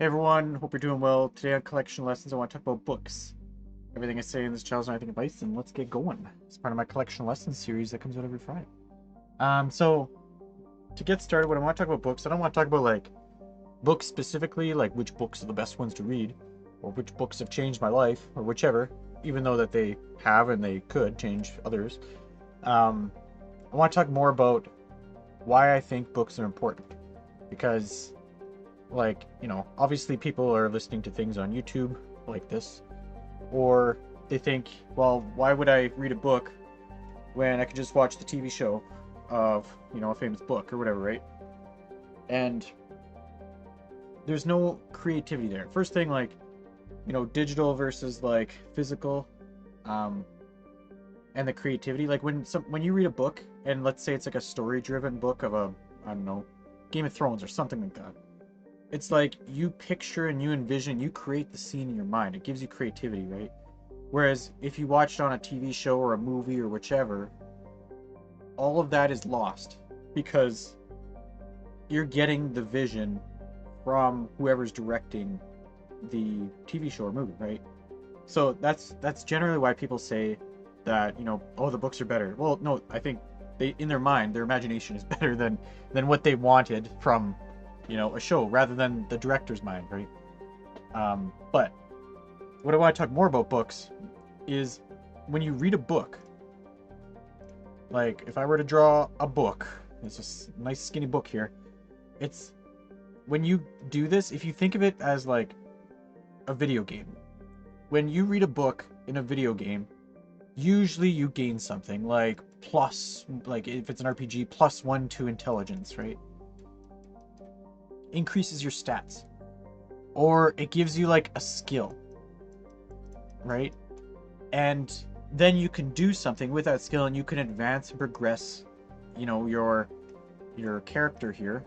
Hey everyone, hope you're doing well. Today on Collection Lessons, I want to talk about books. Everything I say in this channel is not anything advice, and let's get going. It's part of my Collection Lessons series that comes out every Friday. So to get started, when I want to talk about books, I don't want to talk about like books specifically, like which books are the best ones to read, or which books have changed my life, or whichever, even though that they have and they could change others. I want to talk more about why I think books are important, because obviously people are listening to things on YouTube like this, or they think, well, why would I read a book when I could just watch the TV show of, a famous book or whatever, right? And there's no creativity there. First thing, digital versus like physical, um, and the creativity. Like when you read a book, and let's say it's like a story-driven book of I don't know, Game of Thrones or something like that. It's like you picture and you envision, you create the scene in your mind. It gives you creativity, right? Whereas if you watch it on a TV show or a movie or whichever, all of that is lost because you're getting the vision from whoever's directing the TV show or movie, right? So that's generally why people say that, oh, the books are better. Well, no, I think they, in their mind, their imagination is better than what they wanted from, a show rather than the director's mind, right? But what I want to talk more about books is when you read a book, like if I were to draw a book, it's a nice skinny book here. It's when you do this, if you think of it as like a video game, when you read a book in a video game, usually you gain something like plus, like if it's an RPG, +1 to intelligence, right? Increases your stats, or it gives you like a skill, right? And then you can do something with that skill and you can advance and progress, your character here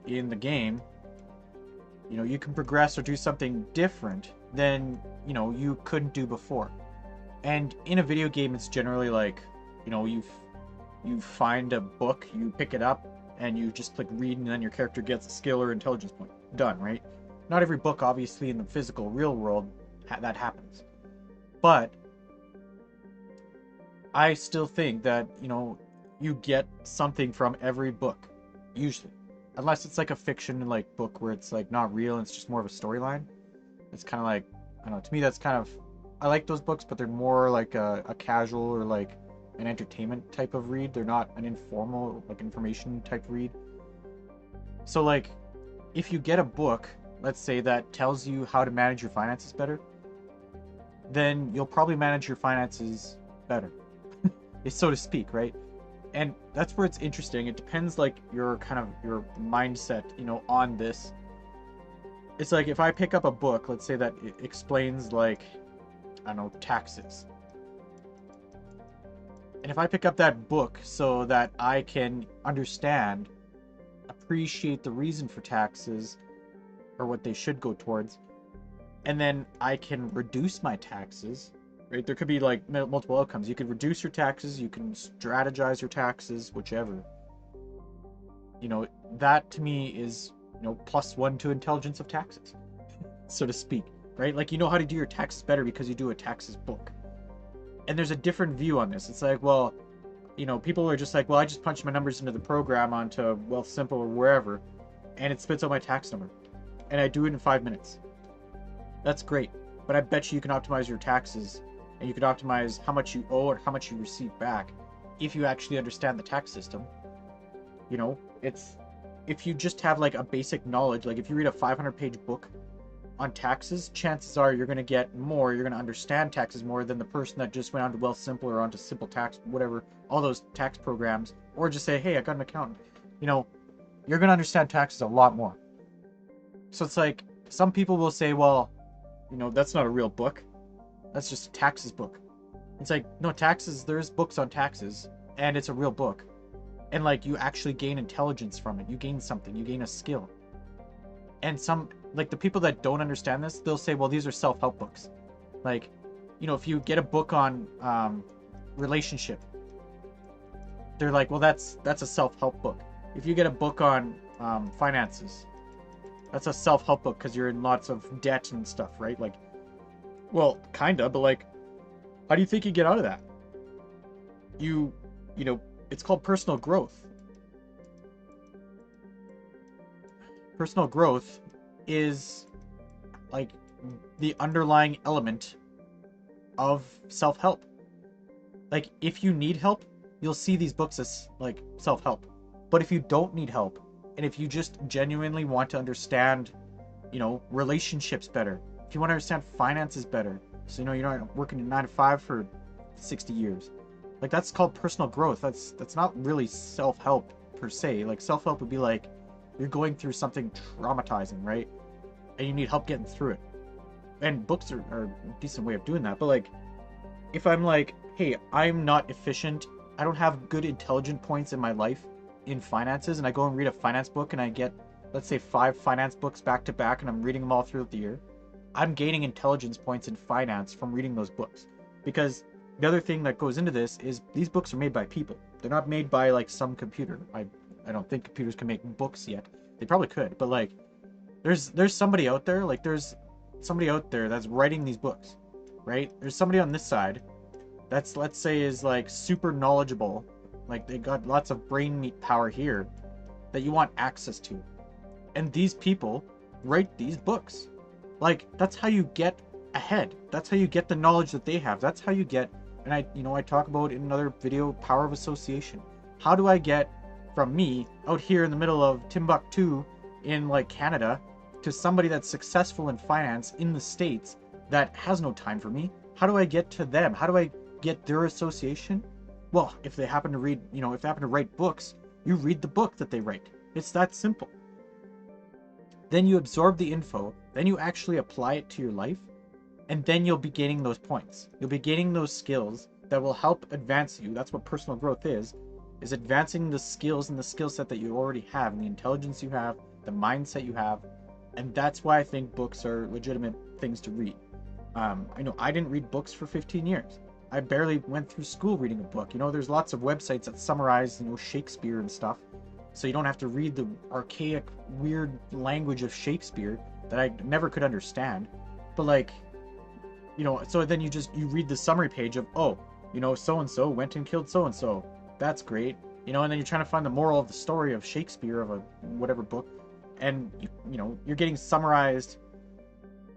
in the game. You can progress or do something different than, you couldn't do before. And in a video game, it's generally like, you find a book, you pick it up, and you just click read, and then your character gets a skill or intelligence point. Done, right? Not every book, obviously, in the physical, real world, that happens. But I still think that, you get something from every book, usually. Unless it's like a fiction like book where it's like not real and it's just more of a storyline. It's kind of like, I don't know, to me that's kind of, I like those books, but they're more like a casual or like an entertainment type of read. They're not an informal, like information type read. So like, if you get a book, let's say, that tells you how to manage your finances better, then you'll probably manage your finances better, so to speak, right? And that's where it's interesting. It depends like your kind of your mindset, on this. It's like if I pick up a book, let's say that it explains like, I don't know, taxes. And if I pick up that book so that I can understand, appreciate the reason for taxes or what they should go towards, and then I can reduce my taxes, right? There could be like multiple outcomes. You could reduce your taxes, you can strategize your taxes, whichever. That to me is, +1 to intelligence of taxes, so to speak, right? Like, you know how to do your taxes better because you do a taxes book. And there's a different view on this. It's like, well, people are just like, well, I just punch my numbers into the program onto Wealthsimple or wherever, and it spits out my tax number. And I do it in 5 minutes. That's great. But I bet you can optimize your taxes, and you can optimize how much you owe or how much you receive back if you actually understand the tax system. It's, if you just have like a basic knowledge, like if you read a 500-page book on taxes, chances are you're going to get more, you're going to understand taxes more than the person that just went on to Wealthsimple or onto Simple Tax, whatever, all those tax programs, or just say, hey, I got an accountant. You're going to understand taxes a lot more. So it's like, some people will say, well, that's not a real book. That's just a taxes book. It's like, no, taxes, there's books on taxes, and it's a real book. And like, you actually gain intelligence from it. You gain something, you gain a skill. And some, like the people that don't understand this, they'll say, well, these are self-help books. Like, if you get a book on relationship, they're like, well, that's a self-help book. If you get a book on finances, That's a self-help book because you're in lots of debt and stuff, right? Like, well, kinda, but like, how do you think you get out of that? You, you know, it's called personal growth. Personal growth is like the underlying element of self-help. Like, if you need help, you'll see these books as like self-help. But if you don't need help, and if you just genuinely want to understand, relationships better, if you want to understand finances better, so you're not working a 9 to 5 for 60 years, like, that's called personal growth. That's not really self-help per se. Like, self-help would be like you're going through something traumatizing, right? And you need help getting through it. And books are a decent way of doing that. But like, if I'm like, hey, I'm not efficient, I don't have good intelligent points in my life in finances, and I go and read a finance book and I get, let's say, 5 finance books back to back, and I'm reading them all throughout the year, I'm gaining intelligence points in finance from reading those books. Because the other thing that goes into this is these books are made by people. They're not made by like some computer. I don't think computers can make books yet. They probably could, but like, there's somebody out there, like there's somebody out there that's writing these books, right? There's somebody on this side that's, let's say, is like super knowledgeable, like they got lots of brain meat power here that you want access to. And these people write these books. Like, that's how you get ahead. That's how you get the knowledge that they have. That's how you get, and I talk about in another video, power of association. How do I get from me out here in the middle of Timbuktu in like Canada to somebody that's successful in finance in the States that has no time for me? How do I get to them? How do I get their association? Well, if they happen to read, if they happen to write books, you read the book that they write. It's that simple. Then you absorb the info, then you actually apply it to your life, and then you'll be gaining those points. You'll be gaining those skills that will help advance you. That's what personal growth is advancing the skills and the skill set that you already have, and the intelligence you have, the mindset you have. And that's why I think books are legitimate things to read. I know I didn't read books for 15 years. I barely went through school reading a book. There's lots of websites that summarize, Shakespeare and stuff. So you don't have to read the archaic, weird language of Shakespeare that I never could understand. But like, so then you read the summary page of, oh, so-and-so went and killed so-and-so. That's great. And then you're trying to find the moral of the story of Shakespeare, of a whatever book. And, you're getting summarized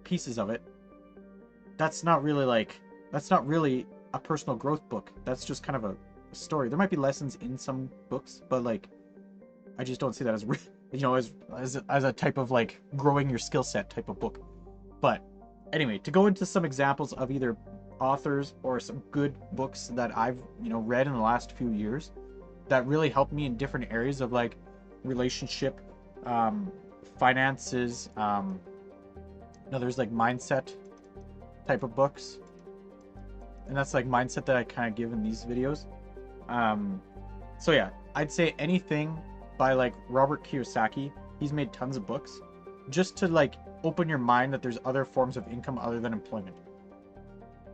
pieces of it. That's not really a personal growth book. That's just kind of a story. There might be lessons in some books, but like, I just don't see that as as a type of like growing your skill set type of book. But anyway, to go into some examples of either authors or some good books that I've read in the last few years that really helped me in different areas of like relationship, finances, there's like mindset type of books, and that's like mindset that I kind of give in these videos. So yeah, I'd say anything by like Robert Kiyosaki. He's made tons of books just to like open your mind that there's other forms of income other than employment.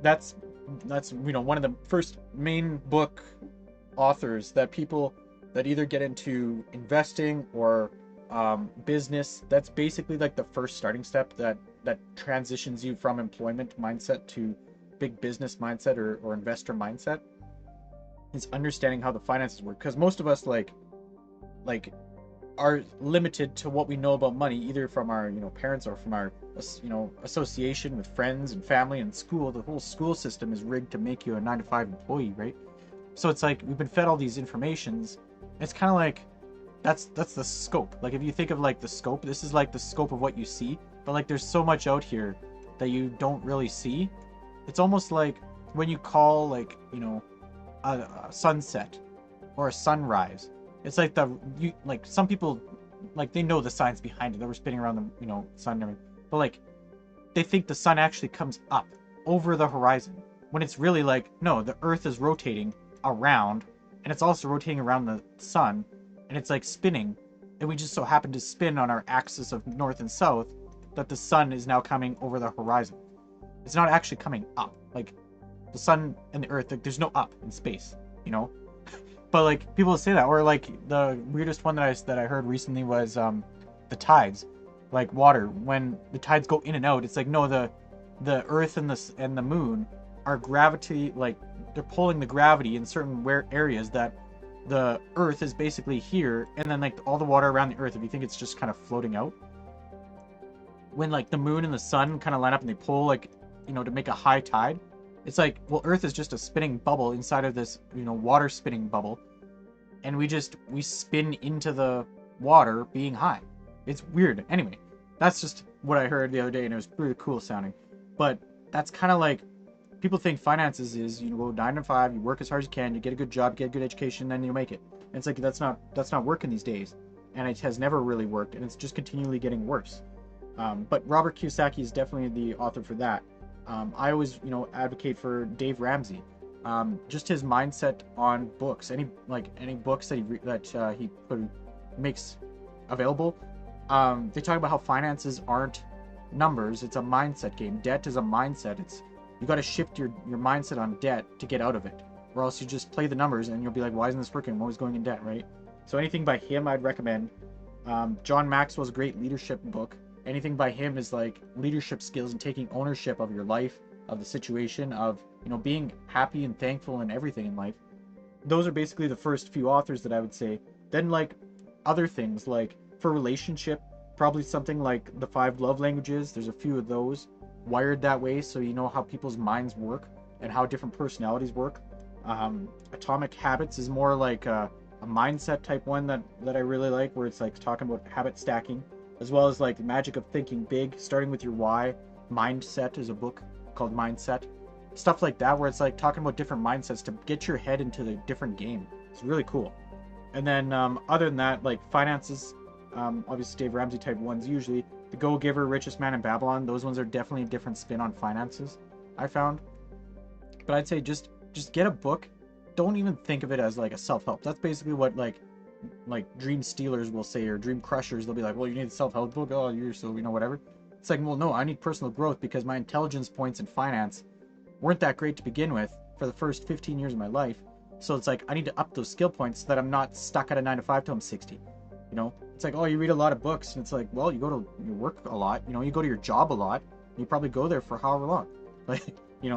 That's one of the first main book authors that people that either get into investing or business. That's basically like the first starting step that transitions you from employment mindset to big business mindset or investor mindset, is understanding how the finances work. Because most of us like are limited to what we know about money, either from our parents or from our association with friends and family and school. The whole school system is rigged to make you a 9 to 5 employee, right? So it's like we've been fed all these informations. It's kind of like that's the scope. Like, if you think of like the scope, this is like the scope of what you see, but like there's so much out here that you don't really see. It's almost like when you call like a sunset or a sunrise. It's like some people, like, they know the science behind it. They were spinning around the sun and everything. But like, they think the sun actually comes up over the horizon, when it's really like, no, the earth is rotating around, and it's also rotating around the sun, and it's like spinning, and we just so happen to spin on our axis of north and south, that the sun is now coming over the horizon. It's not actually coming up. Like, the sun and the earth, like, there's no up in space, But like, people say that. Or like the weirdest one that I heard recently was the tides. like water. When the tides go in and out, it's like no, the Earth and the moon are gravity, like they're pulling the gravity in certain areas that the Earth is basically here, and then like all the water around the Earth, if you think it's just kind of floating out, when like the moon and the sun kind of line up and they pull, like, to make a high tide, it's like, well, Earth is just a spinning bubble inside of this, water spinning bubble, and we spin into the water being high. It's weird. Anyway, that's just what I heard the other day, and it was pretty cool sounding. But that's kind of like, people think finances is, go 9 to 5, you work as hard as you can, you get a good job, get a good education, then you make it. And it's like that's not working these days, and it has never really worked, and it's just continually getting worse. But Robert Kiyosaki is definitely the author for that. I always, advocate for Dave Ramsey. Just his mindset on books, any books that he makes available. They talk about how finances aren't numbers; it's a mindset game. Debt is a mindset. You got to shift your mindset on debt to get out of it, or else you just play the numbers and you'll be like, why isn't this working? I'm always going in debt, right? So anything by him, I'd recommend. John Maxwell's a great leadership book. Anything by him is like leadership skills and taking ownership of your life, of the situation, of being happy and thankful in everything in life. Those are basically the first few authors that I would say. Then like other things, like for relationship, probably something like The 5 Love Languages. There's a few of those wired that way, so you know how people's minds work and how different personalities work. Atomic Habits is more like a mindset type one that I really like, where it's like talking about habit stacking, as well as like the Magic of Thinking Big, starting with your why. Mindset is a book called Mindset. Stuff like that, where it's like talking about different mindsets to get your head into the different game. It's really cool. And then other than that, like finances, obviously Dave Ramsey type ones usually. The Go Giver, Richest Man in Babylon, those ones are definitely a different spin on finances, I found. But I'd say just get a book. Don't even think of it as like a self-help. That's basically what like dream stealers will say, or dream crushers. They'll be like, well, you need a self-help book. Oh, you're so, whatever. It's like, well, no, I need personal growth because my intelligence points in finance weren't that great to begin with for the first 15 years of my life. So it's like, I need to up those skill points so that I'm not stuck at a 9 to 5 till I'm 60. It's like, oh, you read a lot of books, and it's like, well, you go to your work a lot, you go to your job a lot, and you probably go there for however long. Like,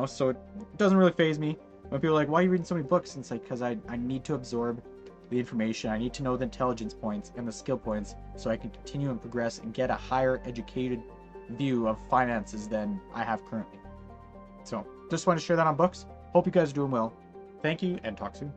so it doesn't really faze me when people are like, why are you reading so many books? And it's like, because I need to absorb the information. I need to know the intelligence points and the skill points so I can continue and progress and get a higher educated view of finances than I have currently. So just want to share that on books. Hope you guys are doing well. Thank you, and talk soon.